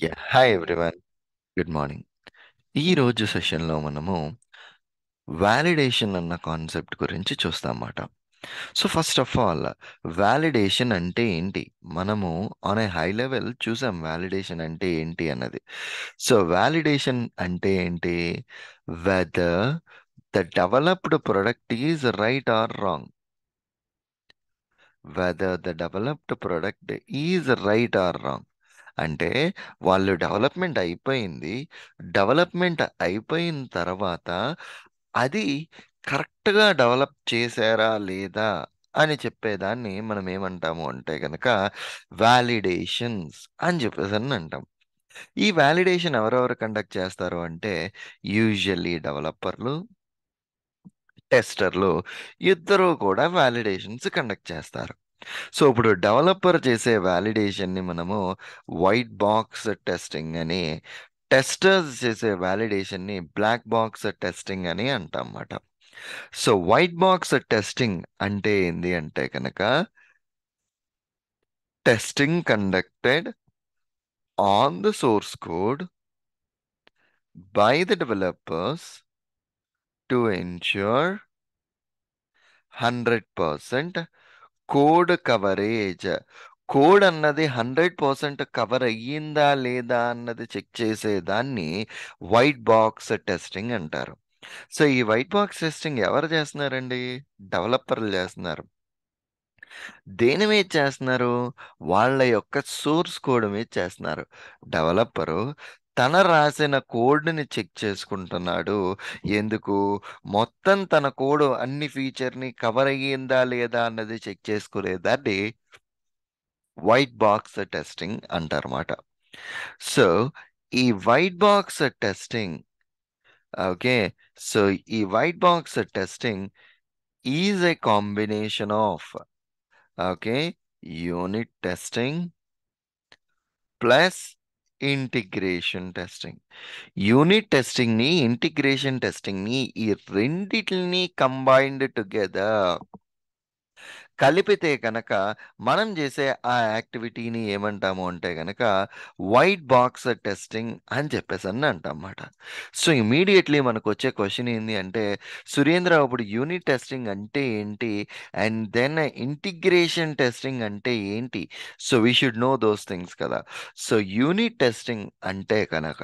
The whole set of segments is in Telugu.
Hi everyone. Good morning. ఈరోజు సెషన్లో మనము వాలిడేషన్ అన్న కాన్సెప్ట్ గురించి చూస్తామన్నమాట. So first of all validation అంటే ఏంటి? మనము ఆన్ ఏ హై లెవెల్ చూసాం వాలిడేషన్ అంటే ఏంటి అన్నది. సో వాలిడేషన్ అంటే ఏంటి? Whether the developed product is right or wrong. Whether the developed product is right or wrong అంటే వాళ్ళు డెవలప్మెంట్ అయిపోయింది. డెవలప్మెంట్ అయిపోయిన తర్వాత అది కరెక్ట్గా డెవలప్ చేశారా లేదా అని చెప్పేదాన్ని మనం ఏమంటాము అంటే కనుక వాలిడేషన్స్ అని చెప్పేసి అని అంటాం. ఈ వాలిడేషన్ ఎవరెవరు కండక్ట్ చేస్తారు అంటే యూజువల్లీ డెవలపర్లు, టెస్టర్లు ఇద్దరూ కూడా వాలిడేషన్స్ కండక్ట్ చేస్తారు. సో ఇప్పుడు డెవలపర్ చేసే వాలిడేషన్ని మనము వైట్ బాక్స్ టెస్టింగ్ అని, టెస్టర్స్ చేసే వాలిడేషన్ని బ్లాక్ బాక్స్ టెస్టింగ్ అని అంటాం అన్నమాట. సో వైట్ బాక్స్ టెస్టింగ్ అంటే ఏంది అంటే కనుక testing conducted on the source code by the developers to ensure 100% code coverage. Code అన్నది 100% కవర్ అయ్యిందా లేదా అన్నది చెక్ చేసేదాన్ని వైట్ బాక్స్ టెస్టింగ్ అంటారు. సో ఈ వైట్ బాక్స్ టెస్టింగ్ ఎవరు చేస్తున్నారండి? డెవలపర్లు చేస్తున్నారు. దేని మీద చేస్తున్నారు? వాళ్ళ యొక్క సోర్స్ కోడ్ మీద చేస్తున్నారు. డెవలపరు తన రాసిన కోడ్ని చెక్ చేసుకుంటున్నాడు. ఎందుకు? మొత్తం తన కోడ్ అన్ని ఫీచర్ని కవర్ అయ్యిందా లేదా అన్నది చెక్ చేసుకునేదాన్ని వైట్ బాక్స్ టెస్టింగ్ అంటారన్నమాట. సో ఈ white box testing, okay, so ఈ white box testing is a combination of, okay, unit testing plus integration testing. Unit testing ని, ఇంటిగ్రేషన్ టెస్టింగ్ ని, ఈ రెండిటిని కంబైన్డ్ టుగెదర్ కలిపితే కనుక మనం చేసే ఆ యాక్టివిటీని ఏమంటాము అంటే కనుక వైట్ బాక్స్ టెస్టింగ్ అని చెప్పేసి అని అంటాం అన్నమాట. సో ఇమీడియట్లీ మనకు వచ్చే క్వశ్చన్ ఏంటి అంటే, సురేంద్ర ఇప్పుడు యూనిట్ టెస్టింగ్ అంటే ఏంటి అండ్ దెన్ ఇంటిగ్రేషన్ టెస్టింగ్ అంటే ఏంటి? So we should know those things కదా. సో యూనిట్ టెస్టింగ్ అంటే కనుక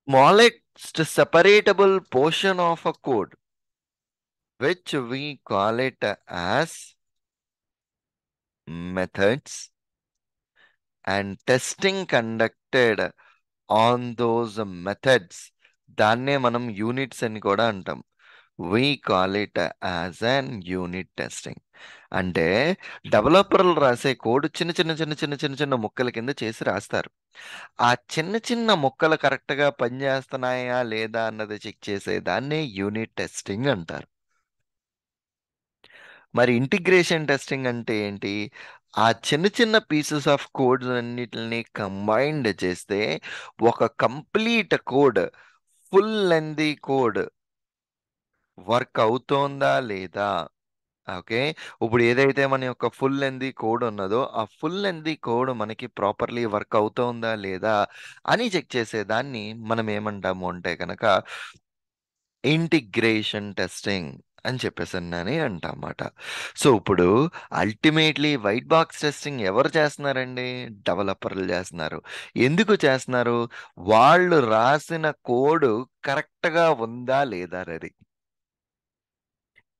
smallest separatable portion of a code which we call it as methods and testing conducted on those methods, దాన్నే మనం యూనిట్స్ అని కూడా అంటాం. We call it as an unit testing. అంటే డెవలపర్లు రాసే కోడ్ చిన్న చిన్న చిన్న చిన్న చిన్న చిన్న ముక్కల కింద చేసి రాస్తారు. ఆ చిన్న చిన్న ముక్కలు కరెక్ట్గా పనిచేస్తున్నాయా లేదా అన్నది చెక్ చేసే దాన్నే యూనిట్ టెస్టింగ్ అంటారు. మరి ఇంటిగ్రేషన్ టెస్టింగ్ అంటే ఏంటి? ఆ చిన్న చిన్న పీసెస్ ఆఫ్ కోడ్స్ అన్నిటిని కంబైన్డ్ చేస్తే ఒక complete code, full lengthy code work అవుతోందా లేదా? ఓకే, ఇప్పుడు ఏదైతే మన యొక్క ఫుల్ లెంతీ కోడ్ ఉన్నదో ఆ ఫుల్ లెంతీ కోడ్ మనకి ప్రాపర్లీ వర్క్ అవుతోందా లేదా అని చెక్ చేసేదాన్ని మనం ఏమంటాము అంటే కనుక ఇంటిగ్రేషన్ టెస్టింగ్ అని చెప్పేసి అని అంటామాట. సో ఇప్పుడు అల్టిమేట్లీ వైట్ బాక్స్ టెస్టింగ్ ఎవరు చేస్తున్నారండి? డెవలపర్లు చేస్తున్నారు. ఎందుకు చేస్తున్నారు? వాళ్ళు రాసిన కోడ్ కరెక్ట్గా ఉందా లేదా అది.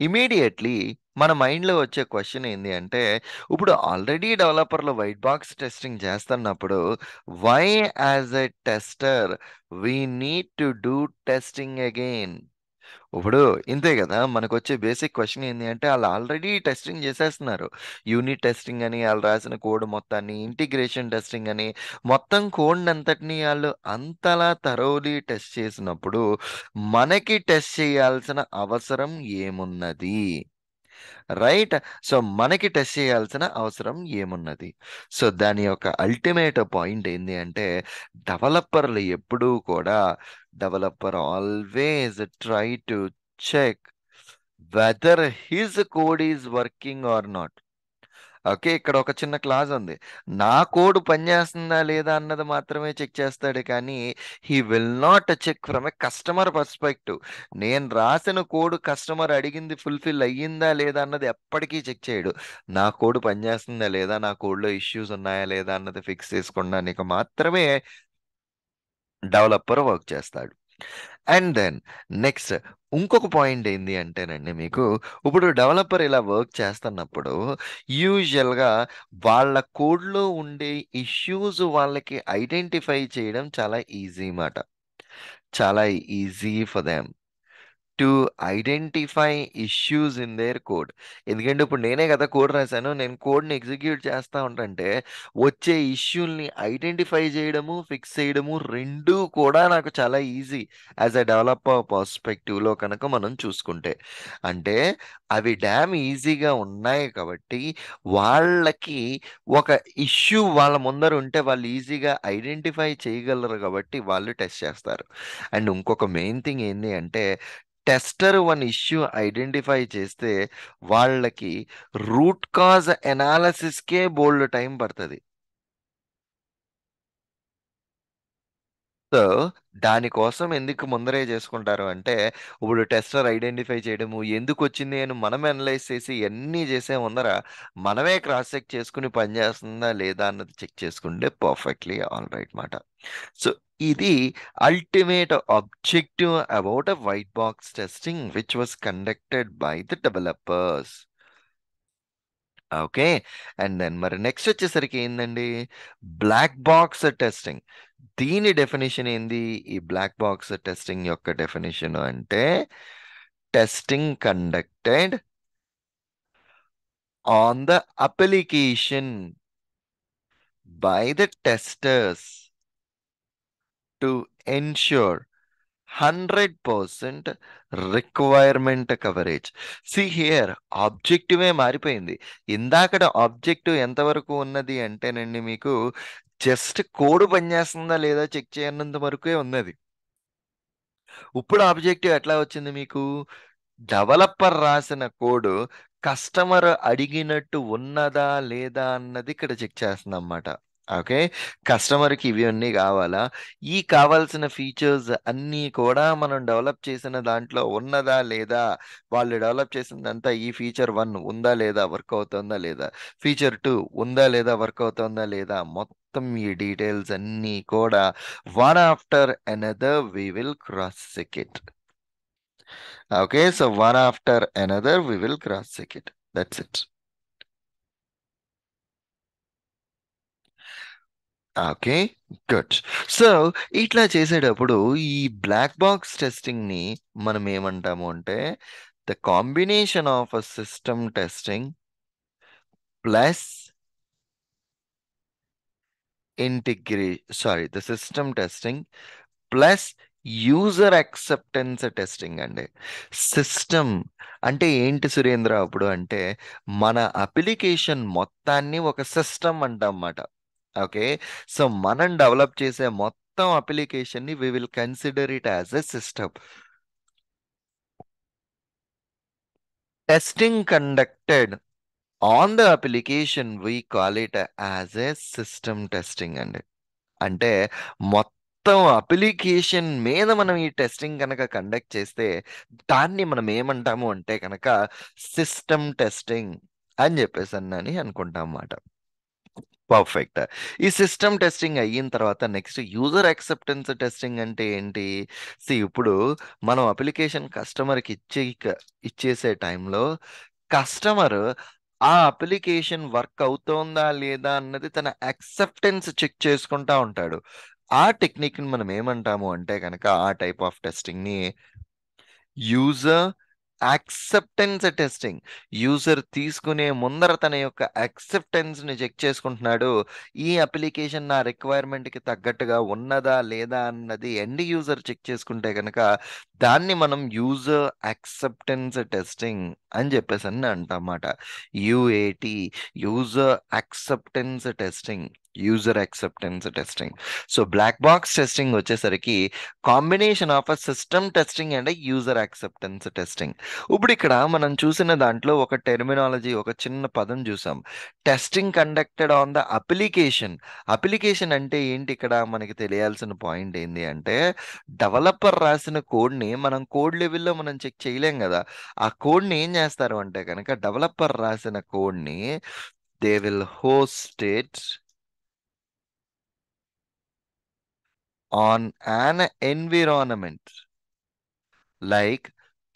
ఇమీడియట్లీ మన మైండ్లో వచ్చే క్వశ్చన్ ఏంటి అంటే, ఇప్పుడు ఆల్రెడీ డెవలపర్లు వైట్ బాక్స్ టెస్టింగ్ చేస్తున్నప్పుడు why as a tester we need to do testing again? ఇప్పుడు ఇంతే కదా మనకు వచ్చే బేసిక్ క్వశ్చన్ ఏంటి అంటే, వాళ్ళు ఆల్రెడీ టెస్టింగ్ చేసేస్తున్నారు. యూనిట్ టెస్టింగ్ అని వాళ్ళు రాసిన కోడ్ మొత్తాన్ని, ఇంటిగ్రేషన్ టెస్టింగ్ అని మొత్తం కోడ్ అంతటిని వాళ్ళు అంతలా థరోలీ టెస్ట్ చేసినప్పుడు మనకి టెస్ట్ చేయాల్సిన అవసరం ఏమున్నది? రైట్. సో మనకి టెస్ట్ చేయాల్సిన అవసరం ఏమున్నది? సో దాని యొక్క అల్టిమేట్ పాయింట్ ఏంటి అంటే, డెవలపర్లు ఎప్పుడూ కూడా, developer always try to check whether his code is working or not. Okay. ఇక్కడ ఒక చిన్న క్లాజ్ ఉంది. నా కోడ్ పనిచేస్తుందా లేదా అన్నది మాత్రమే చెక్ చేస్తాడు కానీ, he will not check from a customer perspective. నేను రాసిన కోడ్ కస్టమర్ అడిగింది ఫుల్ఫిల్ అయ్యిందా లేదా అన్నది ఎప్పటికీ చెక్ చేయడు. నా కోడ్ పనిచేస్తుందా లేదా, నా కోడ్లో ఇష్యూస్ ఉన్నాయా లేదా అన్నది ఫిక్స్ చేసుకోవడానికి మాత్రమే డెవలపర్ వర్క్ చేస్తాడు. అండ్ దెన్ నెక్స్ట్ ఇంకొక పాయింట్ ఏంది అంటేనండి, మీకు ఇప్పుడు డెవలపర్ ఇలా వర్క్ చేస్తున్నప్పుడు యూజువల్గా వాళ్ళ కోడ్లో ఉండే ఇష్యూస్ వాళ్ళకి ఐడెంటిఫై చేయడం చాలా ఈజీ మాట. చాలా easy for them to identify issues in there code. ఎందుకంటే ఇప్పుడు నేనే కదా కోడ్ రాశాను, నేను కోడ్ని ఎగ్జిక్యూట్ చేస్తా ఉంటుంటే వచ్చే ఇష్యూల్ని ఐడెంటిఫై చేయడము ఫిక్స్ చేయడము రెండూ కూడా నాకు చాలా ఈజీ యాజ్ ఎ డెవలపర్ పర్స్పెక్టివ్లో కనుక మనం చూసుకుంటే. అంటే అవి డ్యామ్ ఈజీగా ఉన్నాయి కాబట్టి వాళ్ళకి ఒక ఇష్యూ వాళ్ళ ముందర ఉంటే వాళ్ళు ఈజీగా ఐడెంటిఫై చేయగలరు కాబట్టి వాళ్ళు టెస్ట్ చేస్తారు. అండ్ ఇంకొక మెయిన్ థింగ్ ఏంటి అంటే, టెస్టర్ వన్ ఇష్యూ ఐడెంటిఫై చేస్తే వాళ్ళకి రూట్ కాజ్ ఎనాలిసిస్కే బోల్డ్ టైం పడుతుంది. సో దానికోసం ఎందుకు ముందరే చేసుకుంటారు అంటే, ఇప్పుడు టెస్టర్ ఐడెంటిఫై చేయడము ఎందుకు వచ్చింది అని మనం అనలైజ్ చేసి అన్నీ చేసే ముందర మనమే క్రాస్ చెక్ చేసుకుని పని చేస్తుందా లేదా అన్నది చెక్ చేసుకుంటే పర్ఫెక్ట్లీ ఆల్ రైట్ మాట. సో ఇది ultimate objective about a white box testing which was conducted by the developers. Okay. And then మరి నెక్స్ట్ వచ్చేసరికి ఏందండి, బ్లాక్ బాక్స్ టెస్టింగ్. దీని డెఫినేషన్ ఏంది? ఈ బ్లాక్ బాక్స్ టెస్టింగ్ యొక్క డెఫినేషన్ అంటే, testing conducted on the application by the testers to ensure 100% requirement coverage. See here ఆబ్జెక్టివే మారిపోయింది. ఇందాకడ ఆబ్జెక్టివ్ ఎంతవరకు ఉన్నది అంటేనండి, మీకు జస్ట్ కోడ్ పనిచేస్తుందా లేదా చెక్ చేయనంత వరకే ఉన్నది. ఇప్పుడు ఆబ్జెక్టివ్ ఎట్లా వచ్చింది మీకు? డెవలపర్ రాసిన కోడ్ కస్టమర్ అడిగినట్టు ఉన్నదా లేదా అన్నది ఇక్కడ చెక్ చేస్తుంది అన్నమాట. ఓకే. కస్టమర్కి ఇవి అన్నీ కావాలా, ఈ కావాల్సిన ఫీచర్స్ అన్నీ కూడా మనం డెవలప్ చేసిన దాంట్లో ఉన్నదా లేదా, వాళ్ళు డెవలప్ చేసిందంతా ఈ ఫీచర్ 1 ఉందా లేదా, వర్క్ అవుతుందా లేదా, ఫీచర్ 2 ఉందా లేదా, వర్క్ అవుతుందా లేదా, మొత్తం ఈ డీటెయిల్స్ అన్నీ కూడా one after another we will cross check it. Okay, so one after another, we will cross check it. That's it. Okay. Good. So ఇట్లా చేసేటప్పుడు ఈ బ్లాక్ బాక్స్ టెస్టింగ్ ని మనం ఏమంటాము అంటే, the combination of a system testing plus the system testing plus user acceptance testing అండి. సిస్టమ్ అంటే ఏంటి సురేంద్ర అప్పుడు అంటే, మన అప్లికేషన్ మొత్తాన్ని ఒక సిస్టమ్ అంటాం అన్నమాట. ఓకే. సో మనం డెవలప్ చేసే మొత్తం అప్లికేషన్ని we will consider it as a system. Testing conducted on the application we call it as a system testing అండి. అంటే మొత్తం అప్లికేషన్ మీద మనం ఈ టెస్టింగ్ కనుక కండక్ట్ చేస్తే దాన్ని మనం ఏమంటాము అంటే కనుక సిస్టమ్ టెస్టింగ్ అని చెప్పేసి అని అనుకుంటాం అన్నమాట. పర్ఫెక్ట్. ఈ సిస్టమ్ టెస్టింగ్ అయిన తర్వాత నెక్స్ట్ యూజర్ యాక్సెప్టెన్స్ టెస్టింగ్ అంటే ఏంటి? ఇప్పుడు మనం అప్లికేషన్ కస్టమర్కి ఇచ్చేసే టైంలో కస్టమర్ ఆ అప్లికేషన్ వర్క్ అవుతోందా లేదా అన్నది తన యాక్సెప్టెన్స్ చెక్ చేసుకుంటా ఉంటాడు. ఆ టెక్నిక్ని మనం ఏమంటాము అంటే కనుక, ఆ టైప్ ఆఫ్ టెస్టింగ్ని యూజర్ యాక్సెప్టెన్స్ టెస్టింగ్. యూజర్ తీసుకునే ముందర తన యొక్క యాక్సెప్టెన్స్ ని చెక్ చేసుకుంటున్నాడు. ఈ అప్లికేషన్ నా రిక్వైర్మెంట్ కి తగ్గట్టుగా ఉన్నదా లేదా అన్నది ఎండ్ యూజర్ చెక్ చేసుకుంటే కనుక దాన్ని మనం యూజర్ యాక్సెప్టెన్స్ టెస్టింగ్ అని చెప్పేసి అని అంటమాట. UAT, user acceptance testing. User acceptance testing. So black box testing వచ్చేసరికి combination of a system testing and user acceptance testing. ఇప్పుడు ఇక్కడ మనం చూసిన దాంట్లో ఒక టెర్మినాలజీ, ఒక చిన్న పదం చూసాం, testing conducted on the application. Application అంటే ఏంటి? ఇక్కడ మనకి తెలియాల్సిన పాయింట్ ఏంటి అంటే, డెవలపర్ రాసిన కోడ్ని మనం కోడ్ లెవెల్లో మనం చెక్ చేయలేం కదా. ఆ కోడ్ని ఏం చేస్తారు అంటే కనుక, డెవలపర్ రాసిన కోడ్ని they will host it on an environment like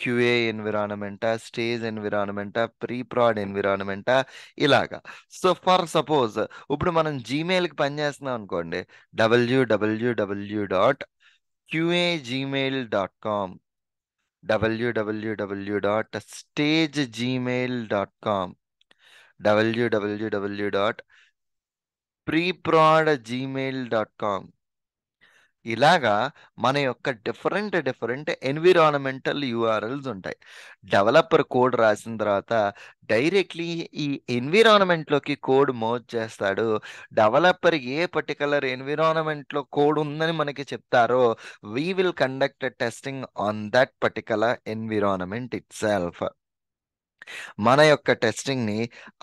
QA environment, stage environment, pre-prod environment, ఇలాగా. సో ఫర్ సపోజ్ ఇప్పుడు మనం జీమెయిల్కి పనిచేస్తున్నాం అనుకోండి, www.qagmail.com, www.stagegmail.com, www.preprodgmail.com. ఇలాగా మన యొక్క డిఫరెంట్ డిఫరెంట్ ఎన్విరాన్మెంటల్ యూఆర్ఎల్స్ ఉంటాయి. డెవలపర్ కోడ్ రాసిన తర్వాత డైరెక్ట్లీ ఈ ఎన్విరాన్మెంట్లోకి కోడ్ మోజ్ చేస్తాడు. డెవలపర్ ఏ పర్టికులర్ ఎన్విరాన్మెంట్లో కోడ్ ఉందని మనకి చెప్తారో, we will conduct testing on that particular environment it self. మన యొక్క టెస్టింగ్ని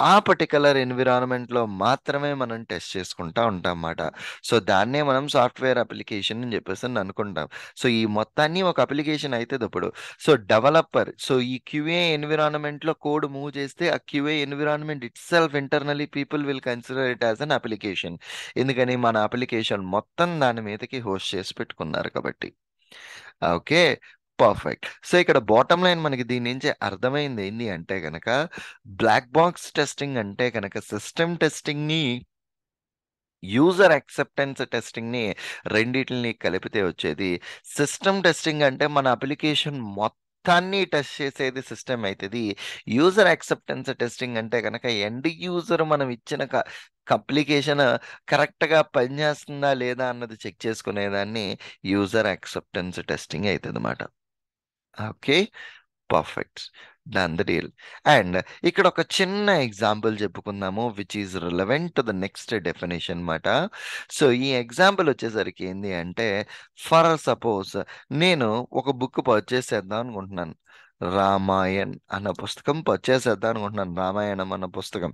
ఆ పర్టికులర్ ఎన్విరాన్మెంట్లో మాత్రమే మనం టెస్ట్ చేసుకుంటా ఉంటాం అన్నమాట. సో దాన్నే మనం సాఫ్ట్వేర్ అప్లికేషన్ అని చెప్పేసి అని అనుకుంటాం. సో ఈ మొత్తాన్ని ఒక అప్లికేషన్ అవుతుంది ఇప్పుడు. సో డెవలపర్, సో ఈ క్యూఏ ఎన్విరాన్మెంట్లో కోడ్ మూవ్ చేస్తే ఆ QA environment it self internally people will consider it as an application. ఎందుకని మన అప్లికేషన్ మొత్తం దాని మీదకి హోస్ట్ చేసి పెట్టుకున్నారు కాబట్టి. Okay, perfect. సో ఇక్కడ బాటమ్ లైన్ మనకి దీని నుంచి అర్థమైంది ఏంటి అంటే కనుక, బ్లాక్ బాక్స్ టెస్టింగ్ అంటే కనుక సిస్టమ్ టెస్టింగ్ని, యూజర్ యాక్సెప్టెన్స్ టెస్టింగ్ని రెండిటిని కలిపితే వచ్చేది సిస్టమ్ టెస్టింగ్. అంటే మన అప్లికేషన్ మొత్తాన్ని టెస్ట్ చేసేది సిస్టమ్ అవుతుంది. యూజర్ యాక్సెప్టెన్స్ టెస్టింగ్ అంటే కనుక ఎండ్ యూజర్ మనం ఇచ్చిన అప్లికేషన్ కరెక్ట్గా పనిచేస్తుందా లేదా అన్నది చెక్ చేసుకునేదాన్ని యూజర్ యాక్సెప్టెన్స్ టెస్టింగ్ అవుతుంది అన్నమాట. Okay, perfect, done the deal. And ఇక్కడ ఒక చిన్న ఎగ్జాంపుల్ చెప్పుకుందాము which is relevant to the next definition అనమాట. సో ఈ ఎగ్జాంపుల్ వచ్చేసరికి ఏంటి అంటే, ఫర్ సపోజ్ నేను ఒక బుక్ పర్చేస్ చేద్దాం అనుకుంటున్నాను. రామాయణ్ అన్న పుస్తకం పర్చేస్ చేద్దాం అనుకుంటున్నాను. రామాయణం అన్న పుస్తకం.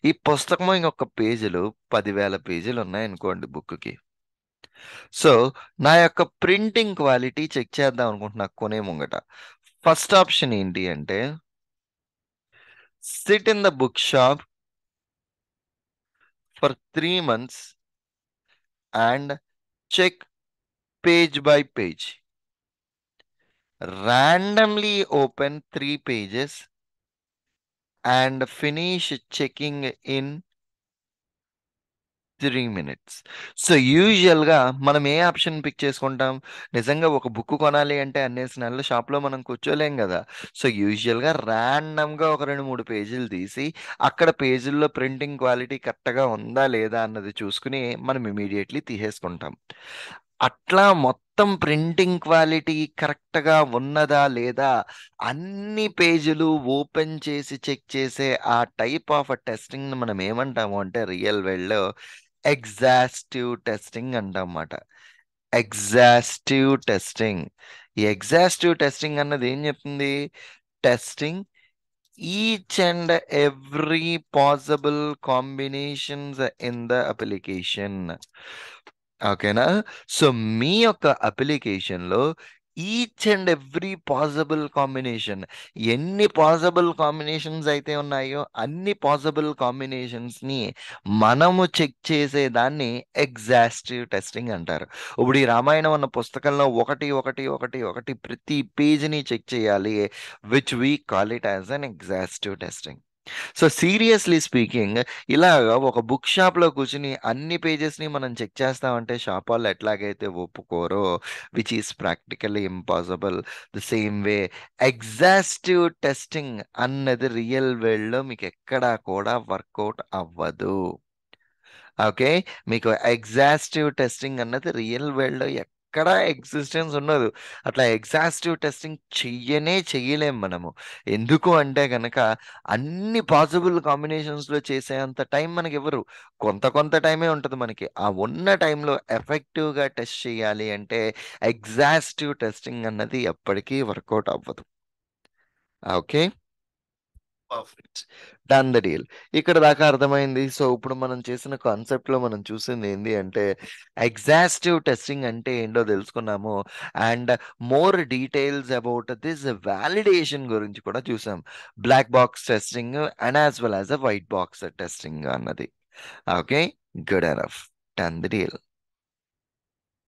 ఈ పుస్తకం ఇంకొక పేజీలు 10,000 పేజీలు ఉన్నాయనుకోండి బుక్కి. సో నా యొక్క ప్రింటింగ్ క్వాలిటీ చెక్ చేద్దాం అనుకుంటున్నా కొనే ముంగట. ఫస్ట్ ఆప్షన్ ఏంటి అంటే, sit in the book shop for 3 months and check page by page. randomly open 3 pages and finish checking in 3 minutes. So యూజువల్గా మనం ఏ ఆప్షన్ పిక్ చేసుకుంటాం? నిజంగా ఒక బుక్ కొనాలి అంటే అన్నేసి నెలల షాప్లో మనం కూర్చోలేం కదా. సో యూజువల్గా ర్యాండమ్గా ఒక 2-3 పేజీలు తీసి అక్కడ పేజీల్లో ప్రింటింగ్ క్వాలిటీ కరెక్ట్గా ఉందా లేదా అన్నది చూసుకుని మనం ఇమీడియట్లీ తీసేసుకుంటాం. అట్లా మొత్తం ప్రింటింగ్ క్వాలిటీ కరెక్ట్గా ఉన్నదా లేదా అన్ని పేజీలు ఓపెన్ చేసి చెక్ చేసే ఆ టైప్ ఆఫ్ టెస్టింగ్ మనం ఏమంటాము అంటే రియల్ వరల్డ్లో ఎగ్జాస్టివ్ టెస్టింగ్ అంటమాట. Exhaustive testing. ఈ ఎగ్జాస్టివ్ టెస్టింగ్ అన్నది ఏం చెప్తుంది? Testing each and every possible combinations in the application. ఓకేనా? సో మీ యొక్క అప్లికేషన్లో each and every possible combination, ఎన్ని పాసిబుల్ కాంబినేషన్స్ అయితే ఉన్నాయో అన్ని పాసిబుల్ కాంబినేషన్స్ని మనము చెక్ చేసేదాన్ని ఎగ్జాస్టివ్ టెస్టింగ్ అంటారు. ఇప్పుడు ఈ రామాయణం అన్న పుస్తకంలో ఒకటి ఒకటి ఒకటి ఒకటి ప్రతి పేజ్ని చెక్ చేయాలి, which we call it as an exhaustive testing. So seriously speaking, ఇలాగా ఒక బుక్ షాప్లో కూర్చుని అన్ని పేజెస్ని మనం చెక్ చేస్తామంటే షాప్ వాళ్ళు ఎట్లాగైతే ఒప్పుకోరో, which is practically impossible. The same way exhaustive testing అన్నది రియల్ వరల్డ్లో మీకు ఎక్కడా కూడా వర్కౌట్ అవ్వదు. ఓకే, మీకు ఎగ్జాస్టివ్ టెస్టింగ్ అన్నది రియల్ వరల్డ్లో ఎక్కడా ఎగ్జిస్టెన్స్ ఉండదు. అట్లా ఎగ్జాస్టివ్ టెస్టింగ్ చెయ్యలేం మనము. ఎందుకు అంటే గనక అన్ని పాసిబుల్ కాంబినేషన్స్‌లో చేసేంత టైం మనకివ్వరు. కొంత కొంత టైమే ఉంటది మనకి. ఆ ఉన్న టైంలో ఎఫెక్టివ్‌గా టెస్ట్ చేయాలి అంటే ఎగ్జాస్టివ్ టెస్టింగ్ అన్నది ఎప్పటికీ వర్కౌట్ అవ్వదు. Okay. Perfect. Done the deal. ఇక్కడ దాకా అర్థమైంది. సో, ఇప్పుడు మనం చేసిన కాన్సెప్ట్‌లో మనం చూసింది ఏంది అంటే, ఎగ్జాస్టివ్ టెస్టింగ్ అంటే ఏంటో తెలుసుకున్నాము. And more details about this validation గురించి కూడా చూసాం. Black box testing and as well as white box testing అన్నది. Okay. Good enough. Done the deal.